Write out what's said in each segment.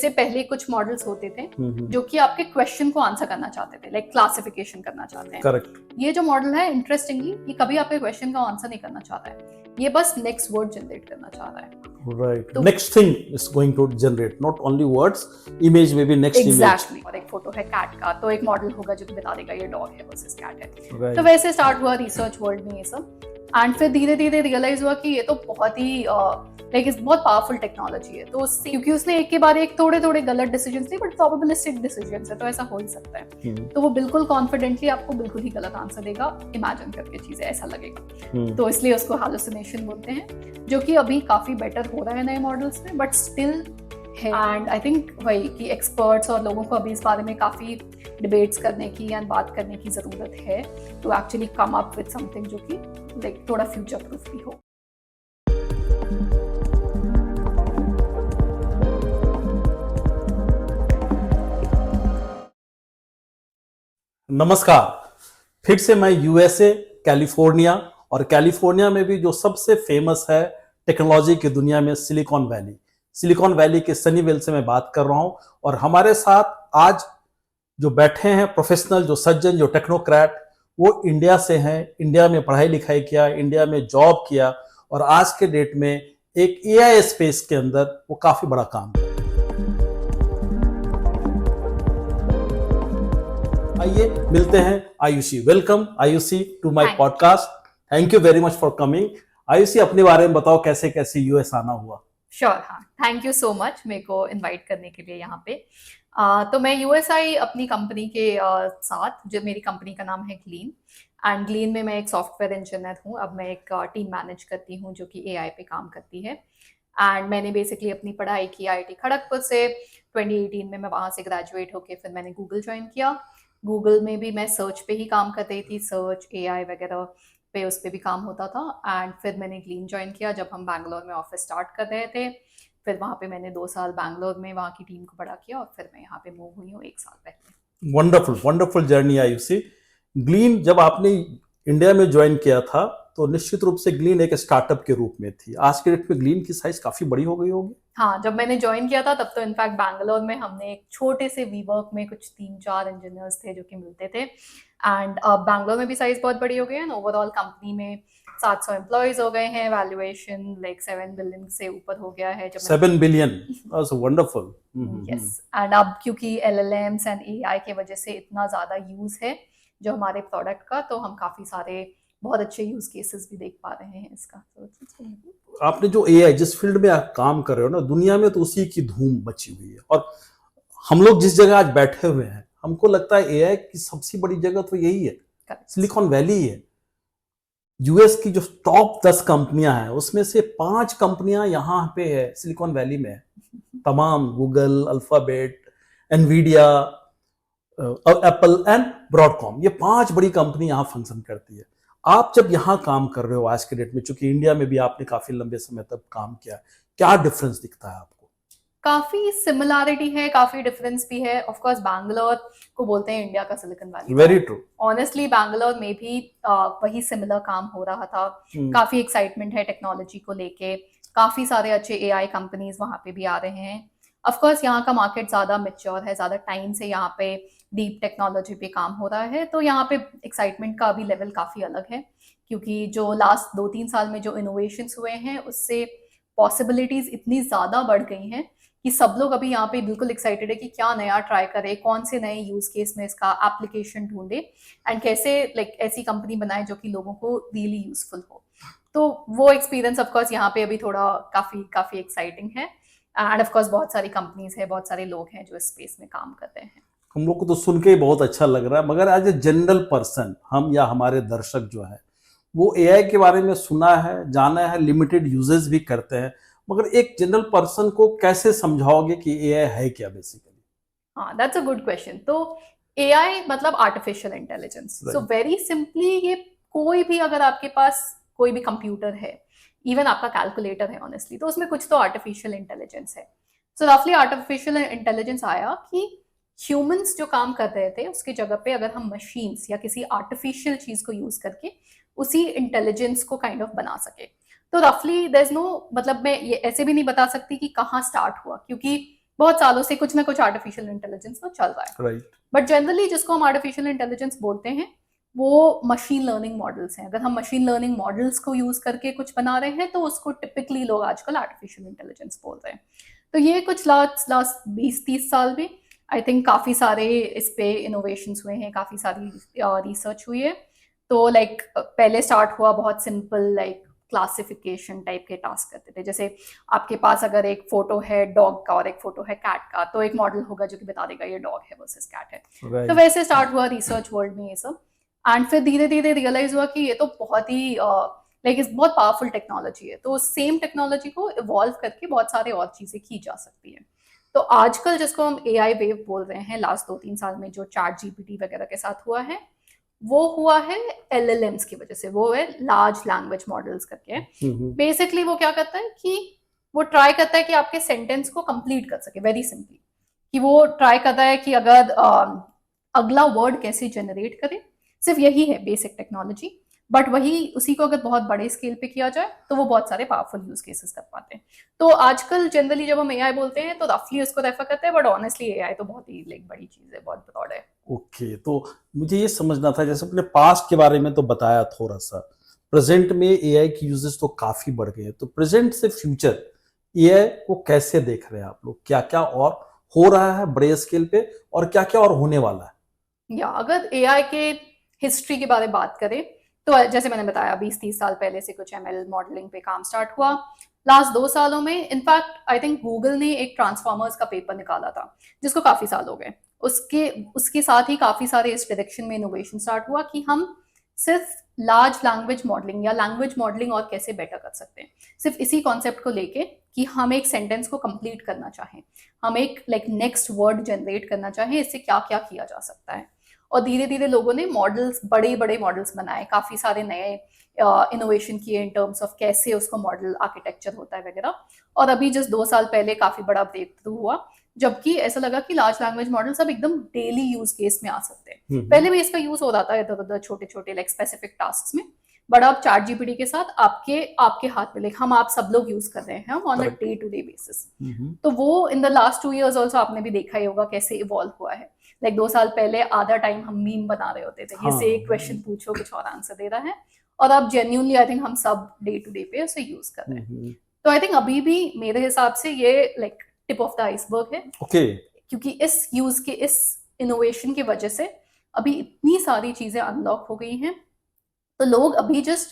जैसे पहले कुछ मॉडल्स होते थे जो कि आपके क्वेश्चन को आंसर करना चाहते थे, लाइक क्लासिफिकेशन करना चाहते हैं। करेक्ट। ये जो मॉडल है इंटरेस्टिंगली ये कभी आपके क्वेश्चन का आंसर नहीं करना चाहता है, ये बस नेक्स्ट वर्ड जनरेट करना चाह रहा है। Right. Next thing is going to generate not only words, image maybe next Exactly. image. और एक फोटो है कैट का, तो एक मॉडल होगा जो कि बता देगा ये डॉग है वर्सेस कैट है। Right. तो वैसे स्टार्ट हुआ रिसर्च वर्ल्ड में ये सब, एंड फिर धीरे धीरे रियलाइज हुआ कि ये तो बहुत ही बहुत पावरफुल टेक्नोलॉजी है। तो क्योंकि उसने एक के बाद एक थोड़े थोड़े गलत डिसीजंस लिए, बट प्रोबेबिलिस्टिक डिसीजंस है, तो ऐसा हो ही सकता है। तो वो बिल्कुल कॉन्फिडेंटली आपको बिल्कुल ही गलत आंसर देगा, इमेजिन करके चीजें ऐसा लगेगा। तो इसलिए उसको हैलुसिनेशन बोलते हैं, जो कि अभी काफी बेटर हो रहा है नए मॉडल्स में, बट स्टिल है। एंड आई थिंक वही कि एक्सपर्ट्स और लोगों को अभी इस बारे में काफी डिबेट्स करने की या बात करने की जरूरत है to actually come up with something जो कि लाइक थोड़ा फ्यूचर प्रूफ भी हो। नमस्कार, फिर से मैं यूएसए कैलिफोर्निया, और कैलिफोर्निया में भी जो सबसे फेमस है टेक्नोलॉजी की दुनिया में सिलिकॉन वैली के सनीवेल से मैं बात कर रहा हूं। और हमारे साथ आज जो बैठे हैं प्रोफेशनल, जो सज्जन, जो टेक्नोक्रेट, वो इंडिया से हैं। इंडिया में पढ़ाई लिखाई किया, इंडिया में जॉब किया, और आज के डेट में एक एआई स्पेस के अंदर वो काफी बड़ा काम कर। आइए मिलते हैं Ayushi. Welcome Ayushi to my podcast. Thank you very much for coming. Ayushi, अपने बारे में बताओ, कैसे कैसे यूएस आना हुआ? श्योर, हाँ, थैंक यू सो मच मेरे को इनवाइट करने के लिए यहाँ पे। तो मैं यूएस आई अपनी कंपनी के साथ, जो मेरी कंपनी का नाम है ग्लीन, एंड ग्लीन में मैं एक सॉफ्टवेयर इंजीनियर हूँ। अब मैं एक टीम मैनेज करती हूँ जो कि एआई पे काम करती है। एंड मैंने बेसिकली अपनी पढ़ाई की आईआईटी खड़गपुर से। 2018 में मैं वहाँ से ग्रेजुएट होके फिर मैंने गूगल ज्वाइन किया। गूगल में भी मैं सर्च पे ही काम कर रही थी, सर्च एआई वगैरह पे उस पे भी काम होता था। एंड फिर मैंने ग्लीन ज्वाइन किया जब हम बैंगलोर में ऑफिस स्टार्ट कर रहे थे। फिर वहाँ पे मैंने 2 साल बैंगलोर में वहाँ की टीम को बड़ा किया, और फिर मैं यहाँ पे मूव हुई हूँ 1 साल पहले। Wonderful wonderful journey Ayushi. ग्लीन जब आपने इंडिया में ज्वाइन किया था तो निश्चित रूप से ग्लीन एक स्टार्टअप के रूप में थी। आज के डेट में ग्लीन की साइज काफी बड़ी हो गई होगी। हाँ, जब मैंने ज्वाइन किया था तब तो इनफैक्ट बैंगलोर में हमने एक छोटे से वीवर्क में कुछ 3-4 इंजीनियर्स थे जो कि मिलते थे। एंड अब बैंगलोर में भी साइज बहुत बड़ी हो गई है, ओवरऑल कंपनी में 700 एम्प्लॉयज हो गए हैं। वैल्यूएशन लाइक 7 बिलियन से ऊपर हो गया है। 7 बिलियन, वंडरफुल। यस, एंड अब क्योंकि एलएलएम्स एंड एआई की वजह से इतना ज्यादा यूज है जो हमारे प्रोडक्ट का, तो हम काफी सारे बहुत अच्छे यूज केसेस भी देख पा रहे हैं इसका। आपने जो एआई जिस फील्ड में आप काम कर रहे हो ना, दुनिया में तो उसी की धूम मची हुई है। और हम लोग जिस जगह आज बैठे हुए हैं, हमको लगता है एआई की सबसे बड़ी जगह तो यही है, सिलिकॉन वैली है। यूएस की जो टॉप 10 कंपनियां हैं उसमें से 5 कंपनियां यहाँ पे है, सिलिकॉन वैली में है। तमाम Google, alphabet, Nvidia, Apple and Broadcom, ये 5 बड़ी कंपनी यहाँ फंक्शन करती है। आप जब यहाँ काम कर रहे हो आज के डेट में, चूंकि इंडिया में भी आपने काफी लंबे समय तक काम किया, क्या डिफरेंस दिखता है आपको? काफी सिमिलैरिटी है, काफी डिफरेंस भी है। ऑफ कोर्स बैंगलोर को बोलते हैं इंडिया का silicon valley. Very true. Honestly Bangalore में भी वही सिमिलर काम हो रहा था। काफी एक्साइटमेंट है टेक्नोलॉजी को लेके, काफी सारे अच्छे एआई कंपनीज वहाँ पे भी आ रहे हैं। ऑफ कोर्स यहाँ का मार्केट ज्यादा मैच्योर है, ज्यादा टाइम से यहाँ पे डीप टेक्नोलॉजी पे काम हो रहा है, तो यहाँ पे एक्साइटमेंट का भी लेवल काफी अलग है। क्योंकि जो लास्ट 2-3 साल में जो इनोवेशंस हुए हैं उससे पॉसिबिलिटीज इतनी ज्यादा बढ़ गई हैं कि सब लोग अभी यहाँ पे बिल्कुल एक्साइटेड है कि क्या नया ट्राई करें, कौन से नए यूज केस में इसका एप्लीकेशन ढूंढे, एंड कैसे ऐसी कंपनी बनाए जो कि लोगों को रियली यूजफुल हो। तो वो एक्सपीरियंस ऑफ कोर्स यहाँ पे अभी थोड़ा काफी एक्साइटिंग है। एंड ऑफ कोर्स बहुत सारी कंपनीज है, बहुत सारे लोग हैं जो इस स्पेस में काम कर रहे हैं। हम लोग को तो सुन के ही बहुत अच्छा लग रहा है, मगर एज ए जनरल पर्सन, हम या हमारे दर्शक जो है वो एआई के बारे में सुना है, जाना है, लिमिटेड यूजेस भी करते हैं, मगर एक जनरल पर्सन को कैसे समझाओगे कि एआई है क्या बेसिकली? हाँ, दैट्स अ गुड क्वेश्चन। तो एआई मतलब artificial intelligence. So very simply ये कोई भी, अगर आपके पास कोई भी कंप्यूटर है, इवन आपका कैलकुलेटर है ऑनेस्टली, तो उसमें कुछ तो आर्टिफिशियल इंटेलिजेंस है। सो रफली आर्टिफिशियल इंटेलिजेंस आया कि ह्यूमंस जो काम कर रहे थे उसकी जगह पे अगर हम मशीन्स या किसी आर्टिफिशियल चीज को यूज करके उसी इंटेलिजेंस को काइंड ऑफ बना सके। तो रफली देयर इज नो, मतलब मैं ये ऐसे भी नहीं बता सकती कि कहाँ स्टार्ट हुआ, क्योंकि बहुत सालों से कुछ ना कुछ आर्टिफिशियल इंटेलिजेंस तो चल रहा है। राइट। बट जनरली जिसको हम आर्टिफिशियल इंटेलिजेंस बोलते हैं वो मशीन लर्निंग मॉडल्स हैं। अगर हम मशीन लर्निंग मॉडल्स को यूज करके कुछ बना रहे हैं तो उसको टिपिकली लोग आजकल आर्टिफिशियल इंटेलिजेंस बोल रहे हैं। तो ये कुछ लास्ट 20-30 साल में आई थिंक काफी सारे इस पे इनोवेशंस हुए हैं, काफी सारी रिसर्च हुई है। तो लाइक पहले स्टार्ट हुआ बहुत सिंपल, लाइक क्लासिफिकेशन टाइप के टास्क करते थे। जैसे आपके पास अगर एक फोटो है डॉग का और एक फोटो है कैट का, तो एक मॉडल होगा जो कि बता देगा ये डॉग है वर्सेस कैट है। तो राइट। वैसे स्टार्ट हुआ रिसर्च वर्ल्ड में ये सब। एंड फिर धीरे धीरे रियलाइज हुआ कि ये तो बहुत ही लाइक इस बहुत पावरफुल टेक्नोलॉजी है, तो सेम टेक्नोलॉजी को इवॉल्व करके बहुत सारे और चीजें की जा सकती है। तो आजकल जिसको हम एआई वेव बोल रहे हैं, लास्ट 2-3 साल में जो चैट जीपीटी वगैरह के साथ हुआ है, वो हुआ है एलएलएम्स की वजह से। वो है लार्ज लैंग्वेज मॉडल्स करके। बेसिकली वो क्या करता है कि वो ट्राई करता है कि आपके सेंटेंस को कंप्लीट कर सके, वेरी सिंपली। कि वो ट्राई करता है कि अगर अगला वर्ड कैसे जनरेट करे, सिर्फ यही है बेसिक टेक्नोलॉजी। बट वही उसी को अगर बहुत बड़े स्केल पे किया जाए तो वो बहुत सारे पावरफुल यूज केसेस कर पाते हैं। तो आजकल जनरली जब हम एआई बोलते हैं तो रफली उसको रेफर करते हैं, बट ऑनेस्टली एआई तो बहुत ही लाइक बड़ी चीज है, बहुत ब्रॉड है। ओके, तो मुझे ये समझना था, जैसे अपने पास्ट के बारे में तो बताया थोड़ा सा, प्रेजेंट में एआई की यूजेस तो काफी बढ़ गए हैं, तो प्रेजेंट से फ्यूचर एआई को कैसे देख रहे हैं आप लोग? क्या क्या और हो रहा है बड़े स्केल पे, और क्या क्या और होने वाला है? या अगर एआई के हिस्ट्री के बारे में बात करें तो जैसे मैंने बताया 20-30 साल पहले से कुछ एमएल मॉडलिंग पे काम स्टार्ट हुआ। लास्ट 2 सालों में इनफैक्ट आई थिंक गूगल ने एक ट्रांसफॉर्मर्स का पेपर निकाला था जिसको काफी साल हो गए। उसके उसके साथ ही काफी सारे इस डायरेक्शन में इनोवेशन स्टार्ट हुआ कि हम सिर्फ लार्ज लैंग्वेज मॉडलिंग या लैंग्वेज मॉडलिंग और कैसे बेटर कर सकते हैं, सिर्फ इसी कॉन्सेप्ट को लेके कि हम एक सेंटेंस को कंप्लीट करना चाहें, हम एक लाइक नेक्स्ट वर्ड जनरेट करना चाहें, इससे क्या क्या किया जा सकता है। और धीरे धीरे लोगों ने मॉडल्स, बड़े बड़े मॉडल्स बनाए, काफी सारे नए इनोवेशन किए इन टर्म्स ऑफ कैसे उसको मॉडल आर्किटेक्चर होता है वगैरह। और अभी जस्ट 2 साल पहले काफी बड़ा ब्रेक थ्रू हुआ, जबकि ऐसा लगा कि लार्ज लैंग्वेज मॉडल्स अब एकदम डेली यूज केस में आ सकते हैं। पहले भी इसका यूज हो रहा था इधर उधर छोटे छोटे लाइक स्पेसिफिक टास्क में, बट अब चैट जीपीटी के साथ आपके आपके हाथ में, लाइक हम आप सब लोग यूज कर रहे हैं on a day to day basis. तो वो in the last 2 years also आपने भी देखा ही होगा कैसे इवॉल्व हुआ है। लाइक 2 साल पहले आधा टाइम हम मीम बना रहे होते थे, हाँ। जैसे एक क्वेश्चन पूछो कुछ और आंसर दे रहा है, और अब जेन्युइनली आई थिंक हम सब डे टू डे पे उसे यूज कर रहे हैं। तो आई थिंक अभी भी मेरे हिसाब से ये like tip of the iceberg है। ओके। क्योंकि इस यूज के, इस इनोवेशन की वजह से अभी इतनी सारी चीजें अनलॉक हो गई हैं, तो लोग अभी जस्ट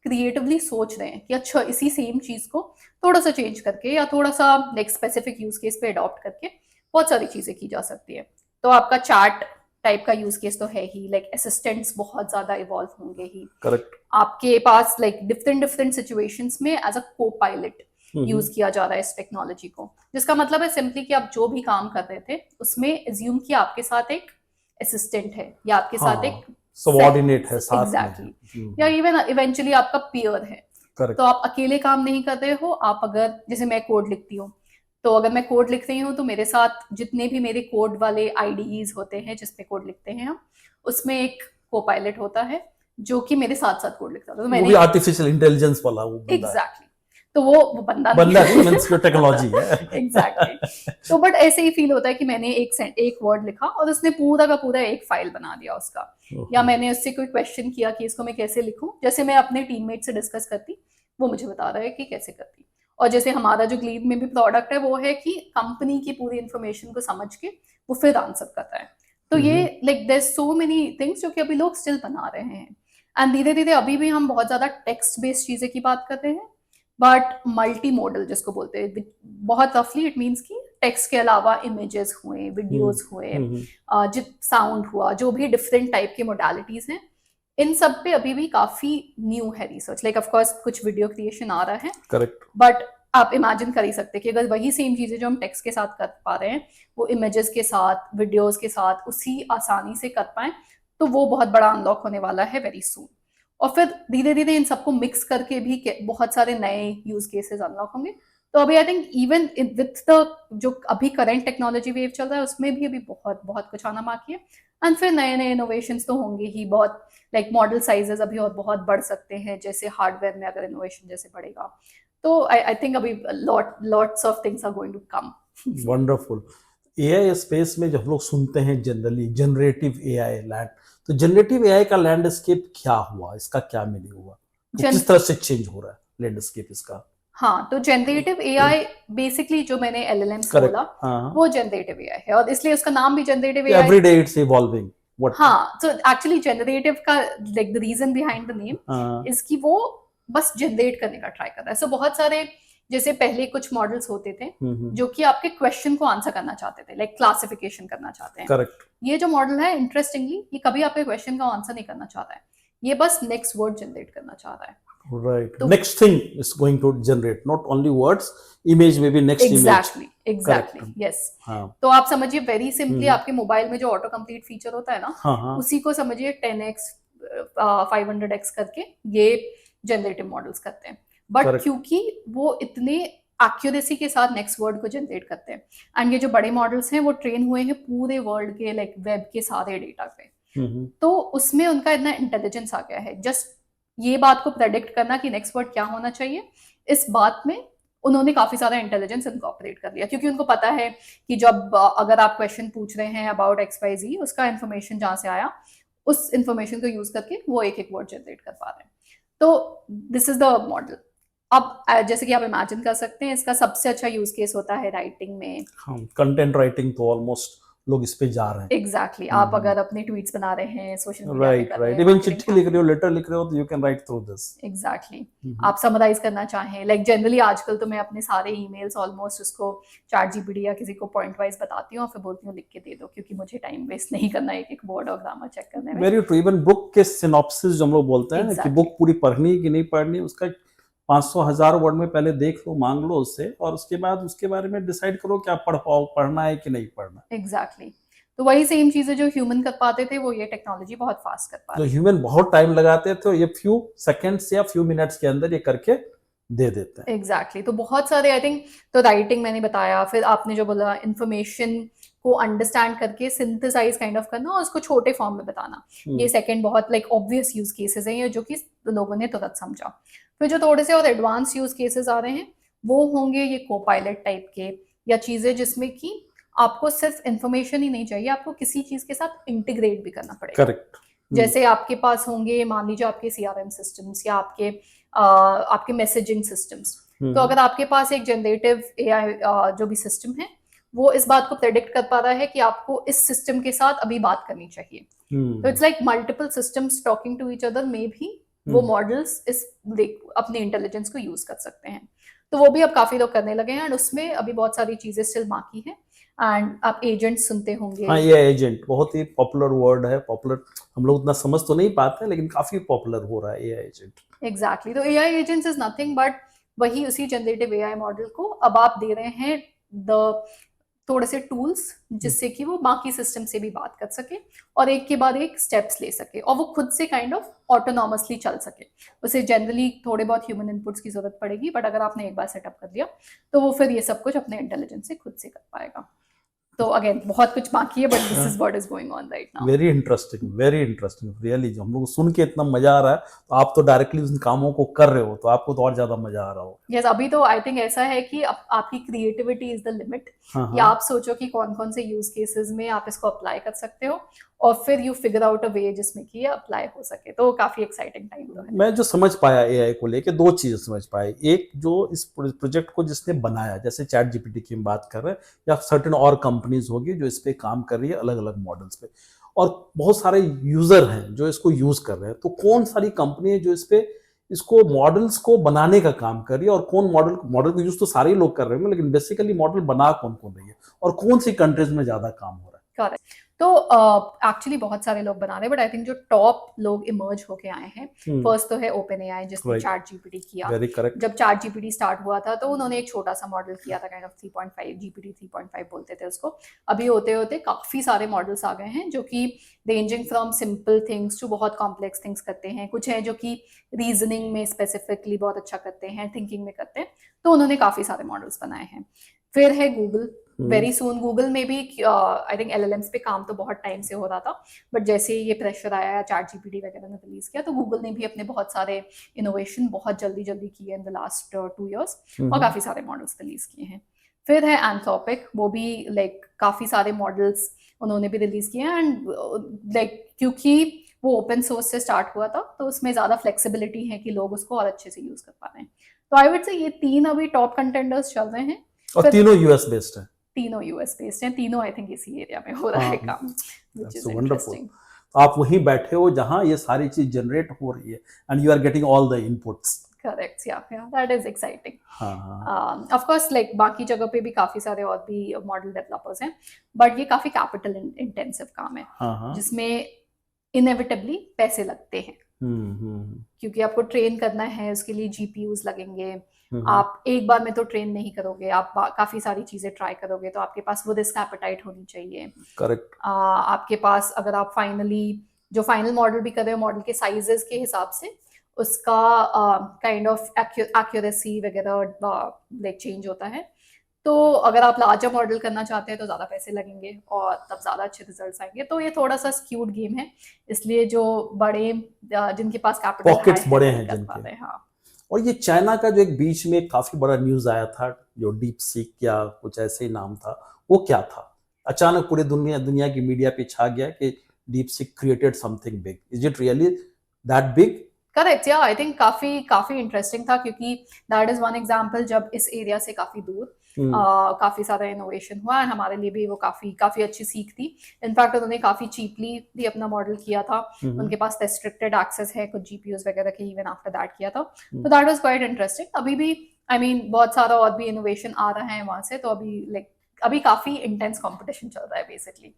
क्रिएटिवली सोच रहे हैं कि अच्छा इसी सेम चीज को थोड़ा सा चेंज करके या थोड़ा सा नेक्स्ट स्पेसिफिक यूज केस पे अडॉप्ट करके बहुत सारी चीजें की जा सकती है। तो आपका चैट टाइप का यूज केस तो है ही, लाइक असिस्टेंट्स बहुत ज्यादा इवॉल्व होंगे ही। करेक्ट। आपके पास लाइक डिफरेंट डिफरेंट सिचुएशंस में एज अ को पायलट यूज किया जा रहा है इस टेक्नोलॉजी को, जिसका मतलब है सिंपली कि आप जो भी काम कर रहे थे उसमें एज्यूम कि आपके साथ एक असिस्टेंट है या आपके साथ एक सबऑर्डिनेट है साथ एग्जैक्टली में। या इवन इवेंचुअली आपका पीयर है। करेक्ट। तो आप अकेले काम नहीं कर रहे हो, आप अगर जैसे मैं कोड लिखती हूँ, तो अगर मैं कोड लिख रही हूँ तो मेरे साथ जितने भी मेरे कोड वाले आईडीईज होते हैं जिसमें कोड लिखते हैं हम, उसमें एक को पायलट होता है जो कि मेरे साथ साथ कोड लिखता है। तो वो भी आर्टिफिशियल इंटेलिजेंस वाला वो बंदा है। एग्जैक्टली तो वो बंदा नहीं मींस जो टेक्नोलॉजी है। एग्जैक्टली तो बट ऐसे ही फील होता है कि मैंने एक वर्ड लिखा और उसने पूरा का पूरा एक फाइल बना दिया उसका। या मैंने उससे कोई क्वेश्चन किया कि इसको मैं कैसे लिखूं, जैसे मैं अपने टीममेट से डिस्कस करती, वो मुझे बता रहा है कि कैसे करती। और जैसे हमारा जो ग्लीड में भी प्रोडक्ट है वो है कि कंपनी की पूरी इन्फॉर्मेशन को समझ के वो फिर आंसर करता है। तो ये like there so many things जो कि अभी लोग स्टिल बना रहे हैं। एंड धीरे धीरे अभी भी हम बहुत ज्यादा टेक्स्ट बेस्ड चीजें की बात करते हैं, बट मल्टी मॉडल जिसको बोलते हैं, बहुत रफली इट मीन्स कि टेक्स्ट के अलावा इमेजेस हुए, वीडियोस हुए, साउंड हुआ, जो भी डिफरेंट टाइप के मोडालिटीज हैं, इन सब पे अभी भी काफी न्यू है रिसर्च। लाइक ऑफ कोर्स कुछ वीडियो क्रिएशन आ रहा है, करेक्ट, बट आप इमेजिन कर ही सकते हैं कि अगर वही सेम चीजें जो हम टेक्स्ट के साथ कर पा रहे हैं वो इमेजेस के साथ, वीडियोस के साथ उसी आसानी से कर पाए, तो वो बहुत बड़ा अनलॉक होने वाला है वेरी सून। और फिर धीरे धीरे इन सबको मिक्स करके भी बहुत सारे नए यूज केसेस अनलॉक होंगे। तो अभी I think even with the जो अभी करंट टेक्नोलॉजी वेव चल रहा है उसमें भी अभी बहुत बहुत कुछ आना बाकी है। एंड फिर नए नए इनोवेशंस तो होंगे ही बहुत, लाइक मॉडल साइजेस अभी और बहुत बढ़ सकते हैं, जैसे हार्डवेयर में अगर इनोवेशन जैसे बढ़ेगा, तो आई थिंक अभी lots of things are going to come wonderful. AI space में जब हम लोग सुनते हैं जनरली जनरेटिव एआई लैंड, तो जनरेटिव एआई का लैंडस्केप क्या हुआ, इसका क्या मीनिंग हुआ, तो जन किस तरह से चेंज हो रहा है लैंडस्केप इसका? हाँ, तो जनरेटिव एआई बेसिकली जो मैंने एलएलएम्स बोला, करेक्ट, हाँ। वो जनरेटिव एआई है और इसलिए उसका नाम भी generative AI. Every day it's evolving what? हाँ, तो एक्चुअली जनरेटिव का like the reason behind the name हाँ। इज कि वो बस जनरेट करने का ट्राई कर रहा है। सो बहुत सारे जैसे पहले कुछ मॉडल्स होते थे जो कि आपके क्वेश्चन को आंसर करना चाहते थे, लाइक क्लासिफिकेशन करना चाहते हैं। करेक्ट। ये जो मॉडल है इंटरेस्टिंगली ये कभी आपके क्वेश्चन का आंसर नहीं करना चाहता है, ये बस नेक्स्ट वर्ड जनरेट करना चाह रहा है। Right. तो Next thing is going to generate not only words, image maybe next exactly image. Exactly Correct. Yes. हाँ। तो आप समझिए वेरी सिंपली आपके मोबाइल में जो ऑटो कंप्लीट फीचर होता है ना, हाँ हाँ। उसी को समझिए 10x 500x करके ये जनरेटिव मॉडल्स करते हैं। But Correct. क्योंकि वो इतने एक्यूरेसी के साथ नेक्स्ट वर्ड को जनरेट करते हैं एंड ये जो बड़े मॉडल्स हैं वो ट्रेन हुए हैं पूरे वर्ल्ड के लाइक वेब के सारे डेटा पे, तो उसमें उनका इतना इंटेलिजेंस आ गया है। जस्ट ये बात को प्रेडिक्ट करना कि नेक्स्ट वर्ड क्या होना चाहिए, इस बात में उन्होंने काफी सारा इंटेलिजेंस इनकॉर्पोरेट कर लिया, क्योंकि उनको पता है कि जब अगर आप क्वेश्चन पूछ रहे हैं अबाउट XYZ, उसका इन्फॉर्मेशन जहां से आया उस इन्फॉर्मेशन को यूज करके वो एक एक वर्ड जनरेट कर पा रहे हैं। तो दिस इज द मॉडल। अब जैसे कि आप इमेजिन कर सकते हैं इसका सबसे अच्छा यूज केस होता है राइटिंग में। कंटेंट राइटिंग तो ऑलमोस्ट लोग इस पे जा रहे हैं। एग्जैक्टली आप अगर अपने ट्वीट्स बना रहे हैं सोशल मीडिया पे राइट कर रहे राइट, हैं, इवन चिट्ठी लिख रहे हो, लेटर लिख रहे हो, तो you can write through this. Exactly आप समराइज करना चाहें, लाइक जनरली आजकल तो मैं अपने सारे ईमेल्स ऑलमोस्ट उसको चैट जीपीटी या किसी को पॉइंट वाइज बताती हूँ और फिर बोलती हूँ लिख के दे दो, क्योंकि मुझे टाइम वेस्ट नहीं करना एक एक वर्ड और ग्रामर चेक करने में। Very true. इवन बुक के सिनॉप्सिस जो हम लोग बोलते हैं कि बुक पूरी पढ़नी है कि नहीं पढ़नी, उसका 500,000 वर्ड में पहले देख लो, मांग लो उससे, और उसके बाद उसके बारे में डिसाइड करो कि आप पढ़ पाओ, पढ़ना है कि नहीं पढ़ना। एग्जैक्टली तो वही सेम चीजें जो ह्यूमन कर पाते थे वो ये टेक्नोलॉजी बहुत फास्ट कर पा जो रही है। ह्यूमन बहुत टाइम लगाते थे, ये फ्यू सेकंड्स या फ्यू मिनट्स के अंदर ये करके दे देते हैं। एग्जैक्टली तो बहुत सारे आई थिंक, तो राइटिंग मैंने बताया, फिर आपने जो बोला इंफॉर्मेशन को अंडरस्टैंड करके सिंथेसाइज काइंड ऑफ करना और उसको छोटे फॉर्म में बताना, ये सेकंड बहुत लाइक ऑब्वियस यूज केसेस हैं ये जो कि लोगों ने तुरंत समझा। फिर जो थोड़े से और एडवांस यूज केसेस आ रहे हैं वो होंगे ये कोपायलट टाइप के, या चीजें जिसमें कि आपको सिर्फ इंफॉर्मेशन ही नहीं चाहिए, आपको किसी चीज के साथ इंटीग्रेट भी करना पड़ेगा। करेक्ट। जैसे आपके पास होंगे मान लीजिए आपके CRM सिस्टम्स या आपके मैसेजिंग सिस्टम्स, तो अगर आपके पास एक जनरेटिव AI जो भी सिस्टम है वो इस बात को प्रेडिक्ट कर पा रहा है कि आपको इस सिस्टम के साथ अभी बात करनी चाहिए, तो it's like multiple systems talking to each other, मे भी वो मॉडल्स इस अपने इंटेलिजेंस को यूज कर सकते हैं। तो वो भी अब काफी लोग करने लगे हैं एंड उसमें अभी बहुत सारी चीजें स्टिल बाकी हैं। एंड आप एजेंट सुनते होंगे। हाँ, ये एजेंट बहुत ही पॉपुलर वर्ड है, पॉपुलर, हम लोग उतना समझ तो नहीं पाते लेकिन काफी पॉपुलर हो रहा है ये एजेंट। एग्जैक्टली तो AI agents is nothing but वही उसी जनरेटिव AI मॉडल को अब आप दे रहे हैं द थोड़े से टूल्स जिससे कि वो बाकी सिस्टम से भी बात कर सके और एक के बाद एक स्टेप्स ले सके और वो खुद से काइंड ऑफ ऑटोनॉमसली चल सके। उसे जनरली थोड़े बहुत ह्यूमन इनपुट्स की जरूरत पड़ेगी, बट अगर आपने एक बार सेटअप कर दिया तो वो फिर ये सब कुछ अपने इंटेलिजेंस से खुद से कर पाएगा। तो अगेन बहुत कुछ बाकी है but this is what is going on right now. Very interesting really. जो हम लोग सुन के इतना मजा आ रहा है, तो आप तो डायरेक्टली उन कामों को कर रहे हो तो आपको तो और ज्यादा मजा आ रहा हो। यस अभी तो आई थिंक ऐसा है कि आपकी क्रिएटिविटी इज द लिमिट, या आप सोचो कि कौन कौन से यूज केसेस में आप इसको अप्लाई कर सकते हो और फिर यू फिगर आउट अ वे जिसमें कि ये अप्लाई हो सके। तो काफी एक्साइटिंग टाइम तो है। मैं जो समझ पाया एआई को लेके, दो चीजें समझ पाई। एक, जो इस प्रोजेक्ट को जिसने बनाया, जैसे चैट जीपीटी की हम बात कर रहे हैं, या सर्टेन और कंपनीज होगी जो इस पे काम कर रही है अलग अलग मॉडल्स पे, और बहुत सारे यूजर हैं जो इसको यूज कर रहे हैं। तो कौन सारी कंपनी है जो इस पे इसको मॉडल्स को बनाने का काम कर रही है, और कौन मॉडल को यूज तो सारे लोग कर रहे हैं, लेकिन बेसिकली मॉडल बना कौन कौन रही है, और कौन सी कंट्रीज में ज्यादा काम हो रहा है? करेक्ट। तो एक्चुअली बहुत सारे लोग बना रहे हैं बट आई थिंक जो टॉप लोग इमर्ज होके आए हैं, फर्स्ट तो है ओपन AI जिसने चैट जीपीटी किया। Very correct. जब चैट जीपीटी स्टार्ट हुआ था तो उन्होंने एक छोटा सा मॉडल किया था, काइंड ऑफ 3.5 GPT 3.5 बोलते थे उसको। अभी होते होते काफी सारे मॉडल्स आ गए हैं जो कि ranging from simple things to बहुत कॉम्प्लेक्स थिंग्स करते हैं। कुछ हैं जो कि रीजनिंग में स्पेसिफिकली बहुत अच्छा करते हैं, थिंकिंग में करते हैं, तो उन्होंने काफी सारे मॉडल्स बनाए हैं। फिर है गूगल, वेरी सून गूगल में भी आई थिंक LLMs पे काम तो बहुत टाइम से हो रहा था, बट जैसे ये प्रेशर आया चैट जीपीटी वगैरह ने रिलीज किया तो गूगल ने भी अपने बहुत सारे इनोवेशन बहुत जल्दी जल्दी किए इन द लास्ट 2 years और काफी सारे मॉडल्स रिलीज किए हैं। फिर है एंथ्रोपिक, वो भी लाइक काफ़ी सारे मॉडल्स उन्होंने भी रिलीज़ किए हैं, एंड लाइक क्योंकि वो ओपन सोर्स से स्टार्ट हुआ था तो उसमें ज़्यादा फ्लेक्सिबिलिटी है कि लोग उसको और अच्छे से यूज़ कर पा रहे हैं। तो आई वुड से ये 3 अभी टॉप कंटेंडर्स चल रहे हैं। और फिर तीनों यूएस बेस्ड है। तीनों यूएस बेस्ड हैं, तीनों आई थिंक इसी एरिया में हो रहा है हाँ, काम, which that's is wonderful. Interesting. आप वहीं बैठे हो जहां ये सारी चीज जनरेट हो रही है and you are getting all the inputs. Correct, या दैट इज़ एक्साइटिंग। हाँ हाँ ऑफ कोर्स लाइक बाकी जगह पे भी काफ़ी सारे और भी मॉडल डेवलपर्स हैं, बट ये काफ़ी कैपिटल इंटेंसिव काम है, हाँ हाँ। जिसमें इनएविटेबली पैसे लगते हैं, हम्म। क्योंकि आपको ट्रेन करना है, उसके लिए जीपीयूज लगेंगे। हम्म। आप एक बार में तो ट्रेन नहीं करोगे, आप काफ़ी सारी चीज़ें ट्राई करोगे, तो आपके पास वो रिस्क एपेटाइट होनी चाहिए। करेक्ट। आपके पास अगर आप फाइनली जो फाइनल मॉडल भी कर रहे हो, मॉडल के साइजेस के हिसाब से उसका काइंड ऑफ एक्यूरेसी वगैरह लाइक चेंज होता है। तो अगर आप लार्जर मॉडल करना चाहते हैं तो ज़्यादा पैसे लगेंगे और तब ज़्यादा अच्छे रिजल्ट्स आएंगे। तो ये थोड़ा सा स्क्यूड गेम है, इसलिए जो बड़े जिनके पास कैपिटल हाई पॉकेट्स है बड़े वही हैं कर जिनके। पाते हैं। हाँ, और ये चाइना का जो एक बीच में काफी बड़ा न्यूज आया था, जो डीप सीक या कुछ ऐसे ही नाम था, वो क्या था? अचानक पूरे दुनिया दुनिया की मीडिया पे छा गया कि deep seek created something big. Is it really that big? Correct, या आई थिंक काफी काफी इंटरेस्टिंग था, क्योंकि दैट इज वन एग्जांपल जब इस एरिया से काफी दूर काफी सारा इनोवेशन हुआ, एंड हमारे लिए भी वो काफी काफी अच्छी सीख थी। इनफैक्ट उन्होंने काफी चीपली भी अपना मॉडल किया था, उनके पास रेस्ट्रिक्टेड एक्सेस है कुछ जीपीयूज वगैरह के, इवन आफ्टर दैट किया था। तो दैट वाज क्वाइट इंटरेस्टिंग। अभी भी आई मीन बहुत सारा और भी इनोवेशन आ रहा है वहां से, तो अभी लाइक अभी काफी इंटेंस कंपटीशन चल रहा है बेसिकली।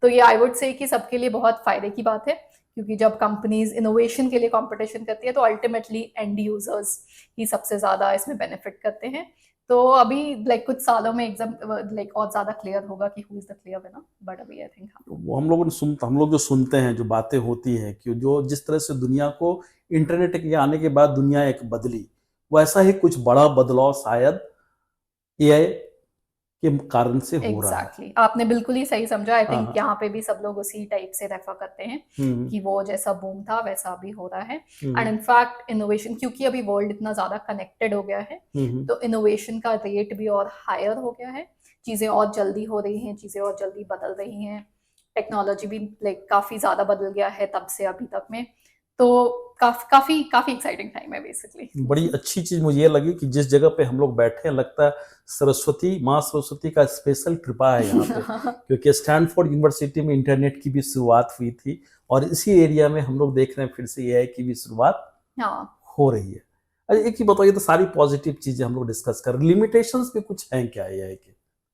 तो ये आई वुड से कि सबके लिए बहुत फायदे की बात है, क्योंकि जब कंपनीज इनोवेशन के लिए कंपटीशन करती है तो अल्टीमेटली एंड यूजर्स ही सबसे ज्यादा इसमें बेनिफिट करते हैं। तो अभी लाइक कुछ सालों में एग्जाम लाइक और ज्यादा क्लियर होगा कि who is the clear winner, but अभी आई थिंक वो हम लोग जो सुनते हैं, जो बातें होती हैं कि जो जिस तरह से दुनिया को इंटरनेट के आने के बाद दुनिया एक बदली, वैसा ही कुछ बड़ा बदलाव शायद एआई के कारण से हो रहा है। एग्जैक्टली, आपने बिल्कुल ही सही समझा। आई हाँ थिंक हाँ। यहाँ पे भी सब लोग उसी टाइप से रेफर करते हैं कि वो जैसा बूम था वैसा अभी हो रहा है। एंड इनफैक्ट इनोवेशन, क्योंकि अभी वर्ल्ड इतना ज्यादा कनेक्टेड हो गया है, तो इनोवेशन का रेट भी और हायर हो गया है। चीजें और जल्दी हो रही हैं, चीजें और जल्दी बदल रही हैं, टेक्नोलॉजी भी लाइक काफी ज्यादा बदल गया है तब से अभी तक में। तो काफी काफी एक्साइटिंग टाइम है बेसिकली। बड़ी अच्छी चीज मुझे ये लगी कि जिस जगह पे हम लोग बैठे हैं, लगता है सरस्वती माँ सरस्वती का स्पेशल कृपा है यहाँ पे, क्योंकि स्टैनफोर्ड यूनिवर्सिटी में इंटरनेट की भी शुरुआत हुई थी और इसी एरिया में हम लोग देख रहे हैं फिर से एआई की भी शुरुआत हाँ, हो रही है। अच्छा, एक ही बताइए, तो सारी पॉजिटिव चीजें हम लोग डिस्कस कर, लिमिटेशंस भी कुछ हैं क्या एआई के?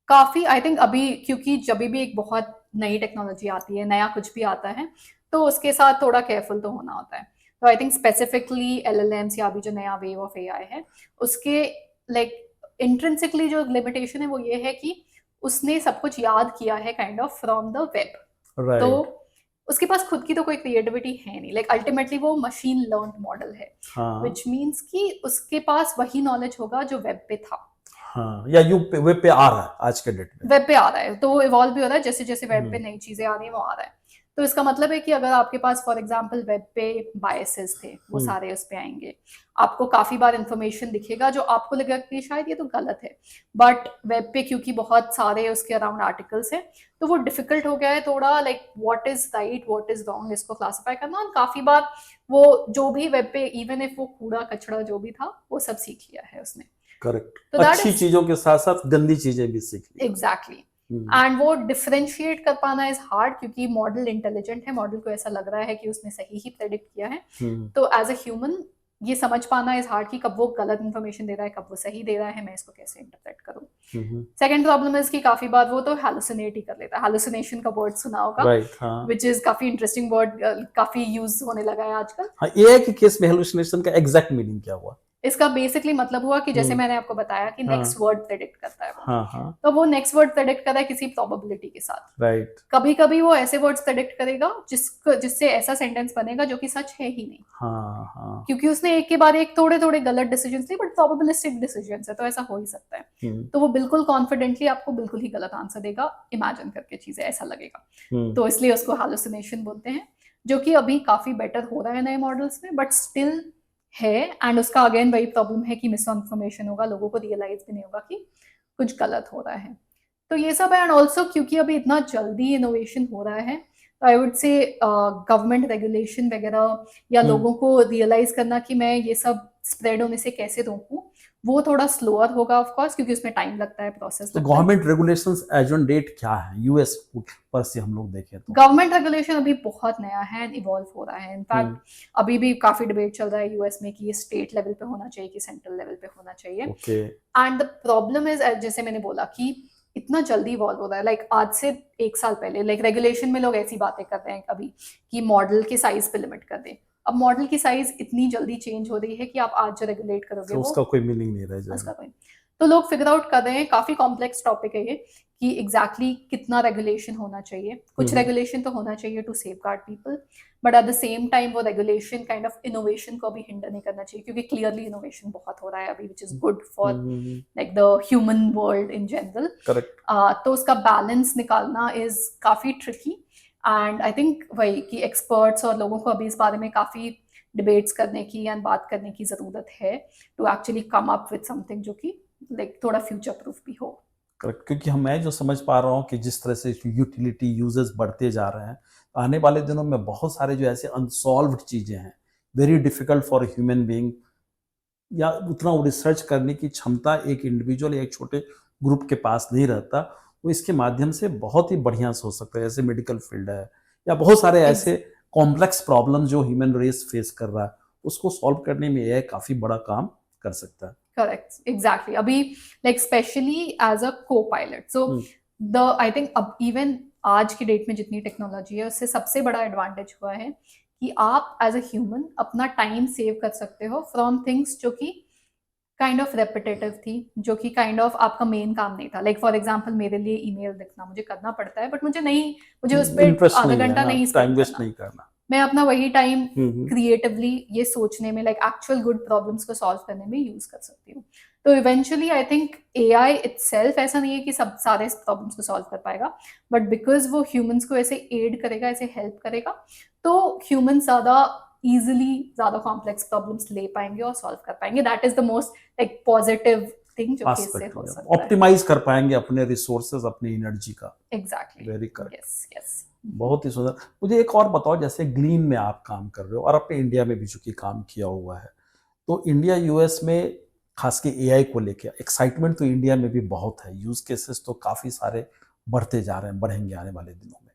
काफी आई थिंक अभी, क्योंकि जब भी एक बहुत नई टेक्नोलॉजी आती है, नया कुछ भी आता है, तो उसके साथ थोड़ा केयरफुल तो होना होता है। तो आई थिंक स्पेसिफिकली एलएलएम्स या अभी जो नया वेव ऑफ एआई है, उसके लाइक इंट्रिंसिकली जो लिमिटेशन है वो ये है कि उसने सब कुछ याद किया है kind of from the web. तो राइट। उसके पास खुद की तो कोई क्रिएटिविटी है नहीं, लाइक अल्टीमेटली वो मशीन लर्न मॉडल है, हाँ विच मीन्स कि उसके पास वही नॉलेज होगा जो वेब पे था। हाँ, या वेब पे आ रहा है आज के डेट में। वेब पे आ रहा है, तो वो इवॉल्व भी हो रहा है, जैसे जैसे वेब पे हम्म। नई चीजें आ रही हैं वो आ रहा है। तो इसका मतलब है कि अगर आपके पास फॉर एग्जांपल वेब पे बायसेस थे, वो हम्म। सारे उस पे आएंगे। आपको काफी बार इंफॉर्मेशन दिखेगा जो आपको लगेगा कि शायद ये तो गलत है, बट वेब पे क्योंकि बहुत सारे उसके अराउंड आर्टिकल्स हैं, तो वो डिफिकल्ट हो गया है थोड़ा, like what is right what is wrong इसको क्लासिफाई करना। और काफी बार वो जो भी वेब पे, इवन इफ वो कूड़ा कचड़ा जो भी था, वो सब सीख लिया है उसने। करेक्ट। तो दैट अच्छी इज चीजों के साथ साथ गंदी चीजें भी सीख ली। एग्जैक्टली। हम्म। एंड वो डिफरेंशिएट कर पाना इज हार्ड, क्योंकि मॉडल इंटेलिजेंट है, मॉडल को ऐसा लग रहा है कि उसने सही ही प्रेडिक्ट किया है। तो एज अ ह्यूमन ये समझ पाना इज हार्ड कि कब वो गलत इन्फॉर्मेशन दे रहा है, कब वो सही दे रहा है, मैं इसको कैसे इंटरप्रेट करूँ। सेकंड प्रॉब्लम इज कि काफी बार वो तो हैलुसिनेट ही कर लेता है। हैलुसिनेशन का वर्ड सुना होगा, राइट। हाँ विच इज काफी इंटरेस्टिंग वर्ड, काफी यूज होने लगा है आजकल। हाँ, एआई के केस में हेलुसिनेशन का एग्जैक्ट मीनिंग क्या हुआ? इसका बेसिकली मतलब हुआ कि जैसे हम्म। मैंने आपको बताया कि हाँ नेक्स्ट वर्ड प्रेडिक्ट करता है वो, हाँ हाँ। तो वो नेक्स्ट वर्ड प्रेडिक्ट कर रहा है किसी प्रोबेबिलिटी के साथ। राइट। कभी कभी वो ऐसे वर्ड्स प्रेडिक्ट करेगा जिससे ऐसा सेंटेंस बनेगा जो कि सच है ही नहीं, हाँ हाँ। क्योंकि उसने एक के बाद एक थोड़े थोड़े गलत डिसीजंस लिए, बट प्रोबेबिलिस्टिक डिसीजंस है, तो ऐसा हो ही सकता है। तो वो बिल्कुल कॉन्फिडेंटली आपको बिल्कुल ही गलत आंसर देगा, इमेजिन करके चीजें, ऐसा लगेगा। तो इसलिए उसको हैलुसिनेशन बोलते हैं, जो कि अभी काफी बेटर हो रहा है नए मॉडल्स में, बट स्टिल है। एंड उसका अगेन वही प्रॉब्लम है कि मिस इन्फॉर्मेशन होगा, लोगों को रियलाइज भी नहीं होगा कि कुछ गलत हो रहा है। तो ये सब है, एंड ऑल्सो क्योंकि अभी इतना जल्दी इनोवेशन हो रहा है, तो I would say government regulation वगैरह या हम्म। लोगों को रियलाइज करना कि मैं ये सब स्प्रेड होने से कैसे रोकूं, वो थोड़ा स्लोअर होगा ऑफ कोर्स, क्योंकि उसमें टाइम लगता है, प्रोसेस तो लगता है। Government regulations as on date क्या है यूएस पर से हम लोग देखें तो? गवर्नमेंट रेगुलेशन अभी बहुत नया है एंड इवॉल्व हो रहा है। हम्म। इनफैक्ट अभी भी काफी डिबेट चल रहा है यूएस में कि ये स्टेट लेवल पे होना चाहिए कि सेंट्रल लेवल पे होना चाहिए। Okay. And the problem is, जैसे मैंने बोला कि इतना जल्दी इवॉल्व हो रहा है, लाइक आज से 1 साल पहले लाइक रेगुलेशन में लोग ऐसी बातें कर रहे हैं अभी कि मॉडल के साइज पे लिमिट कर दें। अब मॉडल की साइज इतनी जल्दी चेंज हो रही है कि आप आज जो रेगुलेट करोगे तो वो उसका कोई मीनिंग नहीं रह उसका जाएगा। कोई, तो लोग फिगर आउट कर रहे हैं। काफी कॉम्प्लेक्स टॉपिक है ये कि एग्जैक्टली कितना रेगुलेशन होना चाहिए। कुछ हम्म। रेगुलेशन तो होना चाहिए to safeguard people, but at the same time वो रेगुलेशन काइंड ऑफ इनोवेशन को भी हिंडर नहीं करना चाहिए, क्योंकि क्लियरली इनोवेशन बहुत हो रहा है अभी, which is good for like the human world in general. Correct. तो उसका बैलेंस निकालना इज काफी ट्रिकी, एंड आई थिंक वही कि एक्सपर्ट्स और लोगों को अभी इस बारे में काफी डिबेट्स करने की एंड बात करने की जरूरत है to actually come up with something जो कि लाइक थोड़ा फ्यूचर प्रूफ भी हो। करेक्ट, क्योंकि मैं जो समझ पा रहा हूँ कि जिस तरह से यूटिलिटी यूजर्स बढ़ते जा रहे हैं, आने वाले दिनों में बहुत सारे जो ऐसे अनसॉल्व्ड चीजें हैं, very difficult for human being, या उतना वो रिसर्च करने की क्षमता एक इंडिविजुअल या एक छोटे ग्रुप के पास नहीं रहता, वो इसके माध्यम से बहुत ही बढ़िया से हो सकता है। जैसे मेडिकल फील्ड है या बहुत सारे ऐसे कॉम्प्लेक्स प्रॉब्लम जो ह्यूमन रेस फेस कर रहा है, उसको सॉल्व करने में एआई काफी बड़ा काम कर सकता है। Correct, exactly. अभी लाइक स्पेशली एज अ को pilot, so the I think अब इवन आज की डेट में जितनी टेक्नोलॉजी है उससे सबसे बड़ा एडवांटेज हुआ है कि आप एज अ ह्यूमन अपना टाइम सेव कर सकते हो फ्रॉम थिंग्स जो कि काइंड ऑफ रेपिटेटिव थी, जो कि काइंड ऑफ आपका मेन काम नहीं था। लाइक फॉर एग्जांपल मेरे लिए ईमेल लिखना मुझे करना पड़ता है, बट मुझे नहीं, मुझे उस पर इंटरेस्ट आधा नहीं है घंटा ना, नहीं टाइम स्पेंड वेस्ट करना। नहीं करना। मैं अपना वही टाइम हम्म। क्रिएटिवली ये सोचने में, लाइक एक्चुअल गुड प्रॉब्लम्स को सॉल्व करने में यूज कर सकती हूँ। तो eventually I think AI itself ऐसा नहीं है कि सब सारे प्रॉब्लम्स को सॉल्व कर पाएगा, बट बिकॉज वो ह्यूमंस को ऐसे एड करेगा, ऐसे हेल्प करेगा, तो ह्यूमंस ज्यादा इजिली ज्यादा कॉम्प्लेक्स प्रॉब्लम्स ले पाएंगे और सॉल्व कर पाएंगे। That is the most like positive thing जो कि इससे हो सकता है। ऑप्टिमाइज कर पाएंगे अपने रिसोर्सेज, अपनी एनर्जी का। Exactly, very correct. Yes yes. बहुत ही सुंदर। मुझे एक और बताओ, जैसे ग्लीन में आप काम कर रहे हो और अपने इंडिया में भी चूंकि काम किया हुआ है, तो इंडिया यूएस में खास के एआई को लेके एक्साइटमेंट तो इंडिया में भी बहुत है, यूज केसेस तो काफी सारे बढ़ते जा रहे हैं, बढ़ेंगे आने वाले दिनों में,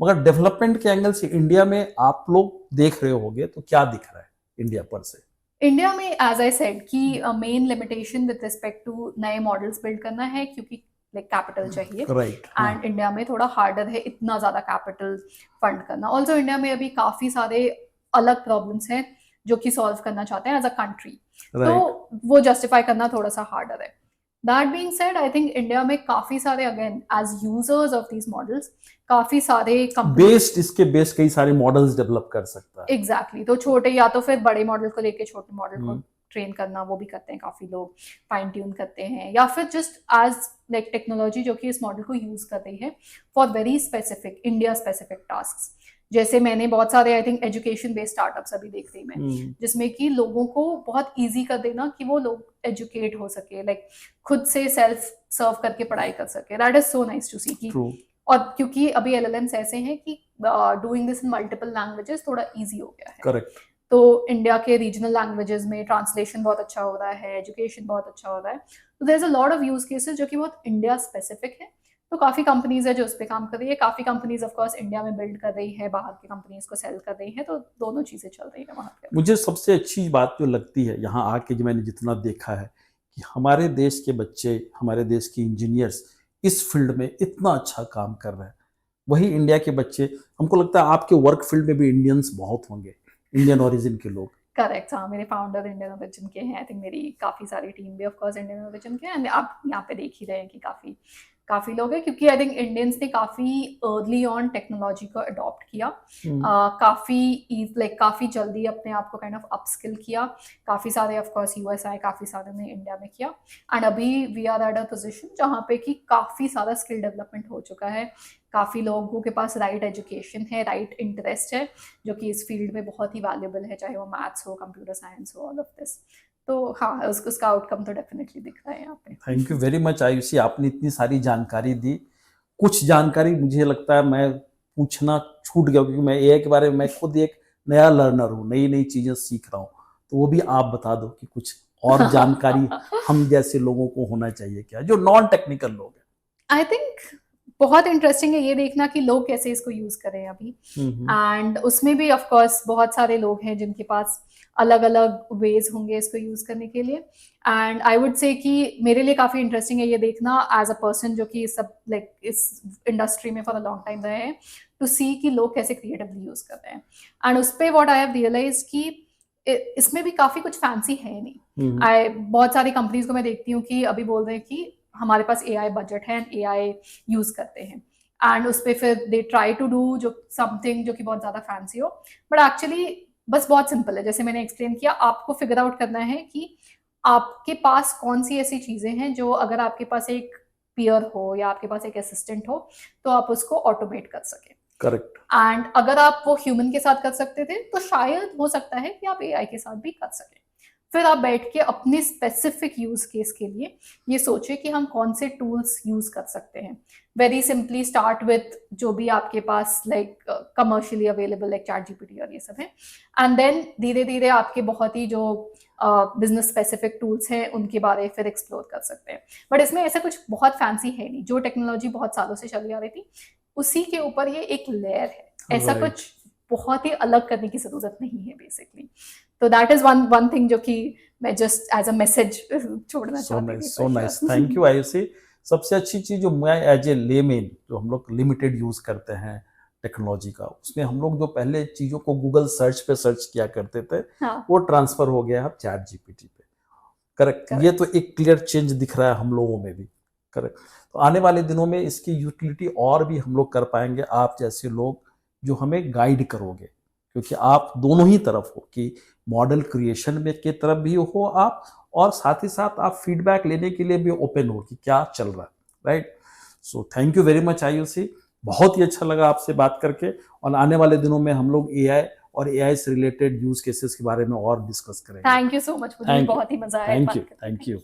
मगर डेवलपमेंट के एंगल से इंडिया में आप लोग देख रहे होंगे तो क्या दिख रहा है इंडिया पर से? इंडिया में एज आई सेड कि main limitation with respect to नए मॉडल्स बिल्ड करना है, क्योंकि लाइक कैपिटल चाहिए, राइट। एंड इंडिया में थोड़ा हार्डर है इतना ज्यादा कैपिटल फंड करना। ऑल्सो इंडिया में अभी काफी सारे अलग प्रॉब्लम्स हैं जो कि सॉल्व करना चाहते हैं एज अ कंट्री, तो वो जस्टिफाई करना थोड़ा सा हार्डर है। That being said, I think India में काफी सारे, again as users of these models, काफी सारे बेस्ड इसके बेस्ड कई सारे मॉडल्स डेवलप कर सकता है। एग्जैक्टली, तो छोटे या तो फिर बड़े मॉडल को लेके छोटे मॉडल को ट्रेन करना, वो भी करते हैं काफी लोग, फाइन ट्यून करते हैं, या फिर जस्ट एज लाइक टेक्नोलॉजी जो कि इस मॉडल को यूज कर रही है for very specific India specific task. जैसे मैंने बहुत सारे I think education based startups अभी देख रही मैं, जिसमें कि लोगों को बहुत इजी कर देना कि वो लोग एजुकेट हो सके, लाइक खुद से सेल्फ सर्व करके पढ़ाई कर सके। That is so nice to see कि, और क्योंकि अभी एलएलएम्स ऐसे हैं कि doing this in multiple languages थोड़ा इजी हो गया है। करेक्ट। तो इंडिया के रीजनल लैंग्वेजेस में ट्रांसलेशन बहुत अच्छा हो रहा है, एजुकेशन बहुत अच्छा हो रहा है, तो there is a lot of use cases जो कि बहुत इंडिया स्पेसिफिक है। तो काफी कंपनीज है जो उस पर काम कर रही है, काफी कंपनीज ऑफ कोर्स इंडिया में बिल्ड कर रही है, बाहर की कंपनीज को सेल कर रही है, तो दोनों चीजें चल रही है वहां पे। मुझे सबसे अच्छी बात जो लगती है यहाँ आके, जो मैंने जितना देखा है, कि हमारे देश के बच्चे, हमारे देश के इंजीनियर्स इस फील्ड में इतना अच्छा काम कर रहे हैं। वही इंडिया के बच्चे, हमको लगता है आपके वर्क फील्ड में भी इंडियंस बहुत होंगे, इंडियन ओरिजिन के लोग। करेक्ट, हाँ, मेरे फाउंडर इंडियन ओरिजिन के हैं। आई थिंक मेरी काफी सारी टीम भी ऑफ कोर्स इंडियन ओरिजिन के हैं। आप यहाँ पे देख ही रहे हैं कि काफी काफी लोग हैं, क्योंकि आई थिंक इंडियंस ने काफी अर्ली ऑन टेक्नोलॉजी को अडॉप्ट किया, काफी जल्दी अपने आप को काइंड ऑफ अपस्किल किया। काफी सारे ऑफ कोर्स यूएस आए, काफी सारे ने इंडिया में किया, एंड अभी we are at a position जहाँ पे कि काफी सारा स्किल डेवलपमेंट हो चुका है। काफी लोगों के पास राइट एजुकेशन है, राइट इंटरेस्ट है, जो कि इस फील्ड में बहुत ही वैल्यूबल है, चाहे वो मैथ्स हो, कंप्यूटर साइंस हो, ऑल ऑफ दिस। तो हाँ, उसका आउटकम तो डेफिनेटली दिख रहा है यहाँ पे। Thank you very much Ayushi, आपने इतनी सारी जानकारी दी। कुछ जानकारी मुझे लगता है मैं पूछना छूट गया, क्योंकि मैं एआई के बारे में मैं खुद एक नया लर्नर हूँ, नई नई चीजें सीख रहा हूँ। तो वो भी आप बता दो कि कुछ और जानकारी हम जैसे लोगों को होना चाहिए क्या, जो नॉन टेक्निकल लोग हैं। आई थिंक बहुत इंटरेस्टिंग है ये देखना कि लोग कैसे इसको यूज करें अभी, एंड उसमें भी ऑफ कोर्स बहुत सारे लोग हैं जिनके पास अलग अलग वेज होंगे इसको यूज करने के लिए। एंड आई वुड से कि मेरे लिए काफी इंटरेस्टिंग है ये देखना एज अ पर्सन जो कि सब लाइक इस इंडस्ट्री में फॉर अ लॉन्ग टाइम रहे हैं, टू सी कि लोग कैसे क्रिएटिवली यूज कर रहे हैं। एंड उस पर व्हाट आई हैव रियलाइज कि इसमें भी काफी कुछ फैंसी है नहीं। बहुत सारी कंपनीज को मैं देखती हूँ कि अभी बोल रहे हैं कि हमारे पास एआई बजट है एंड एआई यूज करते हैं, एंड उस पर फिर दे ट्राई टू डू जो समथिंग जो कि बहुत ज्यादा फैंसी हो, बट एक्चुअली बस बहुत सिंपल है। जैसे मैंने एक्सप्लेन किया, आपको फिगर आउट करना है कि आपके पास कौन सी ऐसी चीजें हैं जो अगर आपके पास एक पीयर हो या आपके पास एक असिस्टेंट हो तो आप उसको ऑटोमेट कर सके। करेक्ट। एंड अगर आप वो ह्यूमन के साथ कर सकते थे तो शायद हो सकता है कि आप एआई के साथ भी कर सकें। फिर आप बैठ के अपने स्पेसिफिक यूज केस के लिए ये सोचे कि हम कौन से टूल्स यूज कर सकते हैं। वेरी सिंपली स्टार्ट विथ जो भी आपके पास like commercially available like chat GPT और ये सब है, एंड देन धीरे धीरे आपके बहुत ही जो बिजनेस स्पेसिफिक टूल्स हैं उनके बारे फिर एक्सप्लोर कर सकते हैं। बट इसमें ऐसा कुछ बहुत फैंसी है नहीं, जो टेक्नोलॉजी बहुत सालों से चली आ रही थी उसी के ऊपर ये एक लेयर है, ऐसा Right. कुछ बहुत ही अलग करने की जरूरत नहीं है बेसिकली। तो दैट इज वन थिंग जो कि मैं जस्ट एज अ मैसेज छोड़ना चाहती थी। So nice, thank you Ayushi. सबसे अच्छी चीज जो मैं एज ए लेमैन, जो हम लोग लिमिटेड यूज करते हैं टेक्नोलॉजी का, उसमें हम लोग जो पहले चीजों को गूगल सर्च पे सर्च किया करते थे, हाँ, वो ट्रांसफर हो गया है अब चैट जीपीटी पे। करेक्ट। ये तो एक क्लियर चेंज दिख रहा है हम लोगों में भी। करेक्ट। तो आने वाले दिनों में इसकी यूटिलिटी और भी हम लोग कर पाएंगे, आप जैसे लोग जो हमें गाइड करोगे, क्योंकि आप दोनों ही तरफ हो, कि मॉडल क्रिएशन में की तरफ भी हो आप, और साथ ही साथ आप फीडबैक लेने के लिए भी ओपन हो कि क्या चल रहा है। Right. So thank you very much Ayushi, बहुत ही अच्छा लगा आपसे बात करके। और आने वाले दिनों में हम लोग एआई और एआई से रिलेटेड यूज केसेस के बारे में और डिस्कस करेंगे। थैंक यू सो मच, मुझे भी बहुत ही मजा आया थैंक बात यू, करके। Thank you.